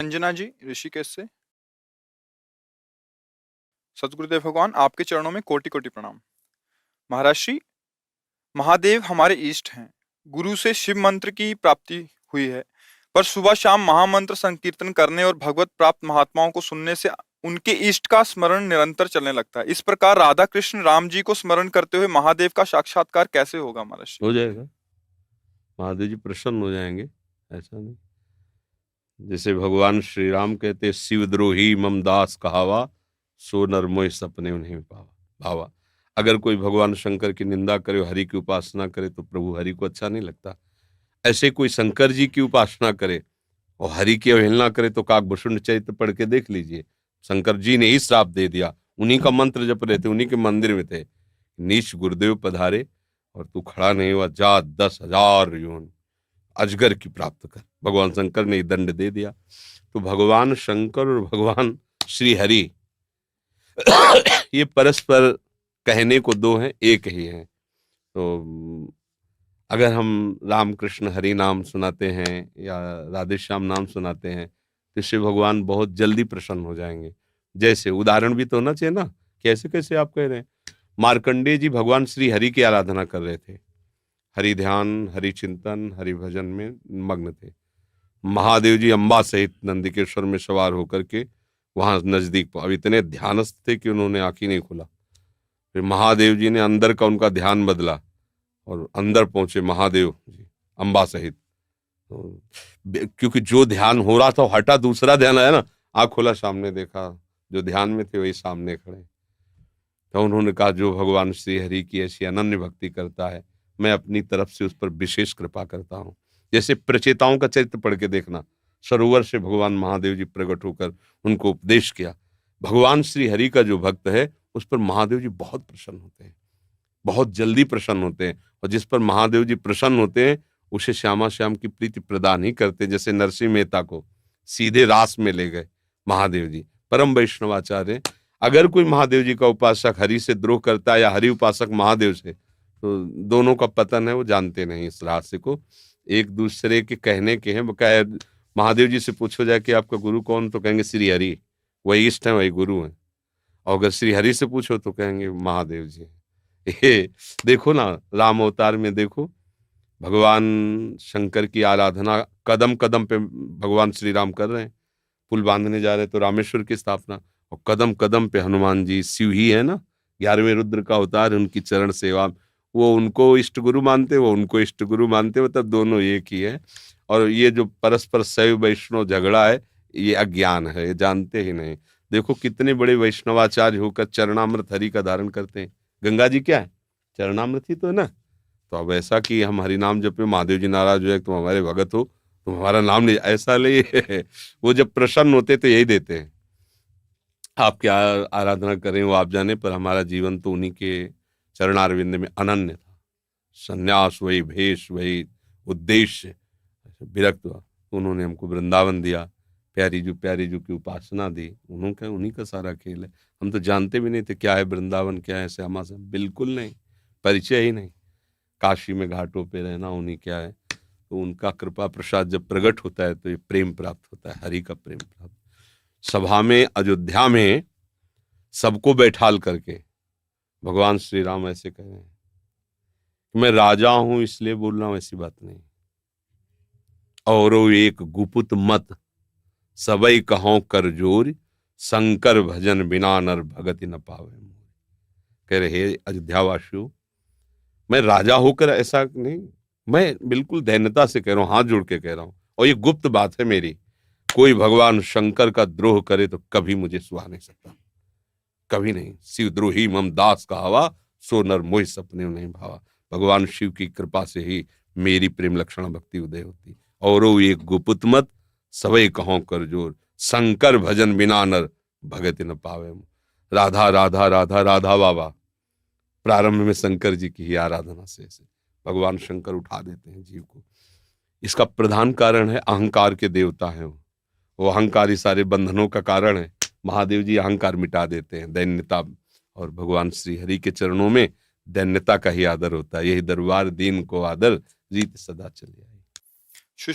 अंजना जी ऋषिकेश से। सतगुरुदेव भगवान आपके चरणों में कोटि कोटि प्रणाम। महाराज श्री, महादेव हमारे इष्ट हैं। गुरु से शिव मंत्र की प्राप्ति हुई है, पर सुबह शाम महामंत्र संकीर्तन करने और भगवत प्राप्त महात्माओं को सुनने से उनके इष्ट का स्मरण निरंतर चलने लगता है। इस प्रकार राधा कृष्ण राम जी को स्मरण करते हुए महादेव का साक्षात्कार कैसे होगा महाराज श्री? हो जाएगा, महादेव जी प्रसन्न हो जाएंगे। ऐसा नहीं, जैसे भगवान श्री राम कहते शिवद्रोही मम दास कहावा, सो नर मोह सपने उन्हें पावा भावा। अगर कोई भगवान शंकर की निंदा करे, हरि की उपासना करे तो प्रभु हरि को अच्छा नहीं लगता। ऐसे कोई शंकर जी की उपासना करे और हरि की अवहेलना करे तो काकभूषुंड चरित्र पढ़ के देख लीजिए। शंकर जी ने ही श्राप दे दिया, उन्हीं का मंत्र जप रहे थे, उन्हीं के मंदिर में थे। नीच गुरुदेव पधारे और तू खड़ा नहीं हुआ, जा 10,000 योनि अजगर की प्राप्त कर। भगवान शंकर ने दंड दे दिया। तो भगवान शंकर और भगवान श्री हरि ये परस्पर कहने को दो हैं, एक ही हैं। तो अगर हम राम कृष्ण हरि नाम सुनाते हैं या राधे श्याम नाम सुनाते हैं तो इससे भगवान बहुत जल्दी प्रसन्न हो जाएंगे। जैसे उदाहरण भी तो होना चाहिए ना, कैसे कैसे आप कह रहे हैं। मार्कंडेय जी भगवान श्री हरि की आराधना कर रहे थे, हरि ध्यान, हरि चिंतन, हरि भजन में मग्न थे। महादेव जी अम्बा सहित नंदिकेश्वर में सवार होकर के वहां नजदीक, अब इतने ध्यानस्थ थे कि उन्होंने आंख ही नहीं खोला। फिर महादेव जी ने अंदर का उनका ध्यान बदला और अंदर पहुंचे महादेव जी अम्बा सहित। तो क्योंकि जो ध्यान हो रहा था वो हटा, दूसरा ध्यान आया ना, आंख खोला, सामने देखा, जो ध्यान में थे वही सामने खड़े। तो उन्होंने कहा जो भगवान श्री हरि की ऐसी अनन्य भक्ति करता है, मैं अपनी तरफ से उस पर विशेष कृपा करता हूँ। जैसे प्रचेताओं का चरित्र पढ़ के देखना, सरोवर से भगवान महादेव जी प्रकट होकर उनको उपदेश किया। भगवान श्री हरि का जो भक्त है उस पर महादेव जी बहुत प्रसन्न होते हैं, बहुत जल्दी प्रसन्न होते हैं। और जिस पर महादेव जी प्रसन्न होते हैं उसे श्यामा श्याम की प्रीति प्रदान ही करते। जैसे नरसिंह मेहता को सीधे रास में ले गए महादेव जी, परम वैष्णवाचार्य। अगर कोई महादेव जी का उपासक हरि से द्रोह करता है या हरि उपासक महादेव से, तो दोनों का पतन है, वो जानते नहीं इस रहस्य को। एक दूसरे के कहने के हैं। बकाया महादेव जी से पूछो जाए कि आपका गुरु कौन, तो कहेंगे श्री हरि, वही इष्ट है, वही गुरु है। और अगर श्री हरि से पूछो तो कहेंगे महादेव जी। ये देखो ना, राम अवतार में देखो, भगवान शंकर की आराधना कदम कदम पे भगवान श्री राम कर रहे हैं। पुल बांधने जा रहे तो रामेश्वर की स्थापना, और कदम कदम पे हनुमान जी, शिव ही है ना, 11वें रुद्र का अवतार, उनकी चरण सेवा। वो उनको इष्ट गुरु मानते, वो उनको इष्ट गुरु मानते, मतलब दोनों एक ही है। और ये जो परस्पर शैव वैष्णव झगड़ा है, ये अज्ञान है, ये जानते ही नहीं। देखो कितने बड़े वैष्णवाचार्य होकर चरणामृत हरि का धारण करते हैं। गंगा जी क्या है, चरणामृत ही तो है ना। तो अब ऐसा कि हम हरि नाम जपे, महादेव जी नाराज हो जाए, तुम हमारे भगत हो, तुम हमारा नाम नहीं, ऐसा नहीं। वो जब प्रसन्न होते तो यही देते हैं, आप क्या आराधना करें वो आप जाने, पर हमारा जीवन तो उन्हीं के चरणारविंद में अनन्य था। संन्यास वही भेष, वही उद्देश्य, विरक्त हुआ। उन्होंने हमको वृंदावन दिया, प्यारी जू की उपासना दी, उन्हीं का सारा खेल है। हम तो जानते भी नहीं थे क्या है वृंदावन, क्या है श्यामा से, बिल्कुल नहीं, परिचय ही नहीं। काशी में घाटों पे रहना, उन्हीं क्या है। तो उनका कृपा प्रसाद जब प्रकट होता है तो ये प्रेम प्राप्त होता है, हरि का प्रेम प्राप्त। सभा में अयोध्या में सबको बैठाल करके भगवान श्री राम ऐसे कह रहे हैं, मैं राजा हूं इसलिए बोल रहा हूं, ऐसी बात नहीं। और एक गुपुत मत सबई कहो कर जोर, शंकर भजन बिना नर भगति न पावे। कह रहे अयोध्यावासियों, मैं राजा होकर ऐसा नहीं, मैं बिल्कुल दैन्यता से कह रहा हूं, हाथ जोड़ के कह रहा हूं, और ये गुप्त बात है मेरी। कोई भगवान शंकर का द्रोह करे तो कभी मुझे सुहा नहीं सकता, कभी नहीं। शिवद्रोही मम दास कहावा, सो नर मोह सपने नहीं भावा। भगवान शिव की कृपा से ही मेरी प्रेम लक्षण भक्ति उदय होती। और एक गुपुत मत सबई कहो कर जोर, शंकर भजन बिना नर भगति न पावे। राधा राधा राधा राधा बाबा, प्रारंभ में शंकर जी की ही आराधना से भगवान शंकर उठा देते हैं जीव को। इसका प्रधान कारण है अहंकार के देवता हैं वो अहंकार ही सारे बंधनों का कारण है। महादेव जी अहंकार मिटा देते हैं, दैन्यता। और भगवान श्री हरि के चरणों में दैन्यता का ही आदर होता है। यही दरबार दीन को आदर, रीत सदा चलिए।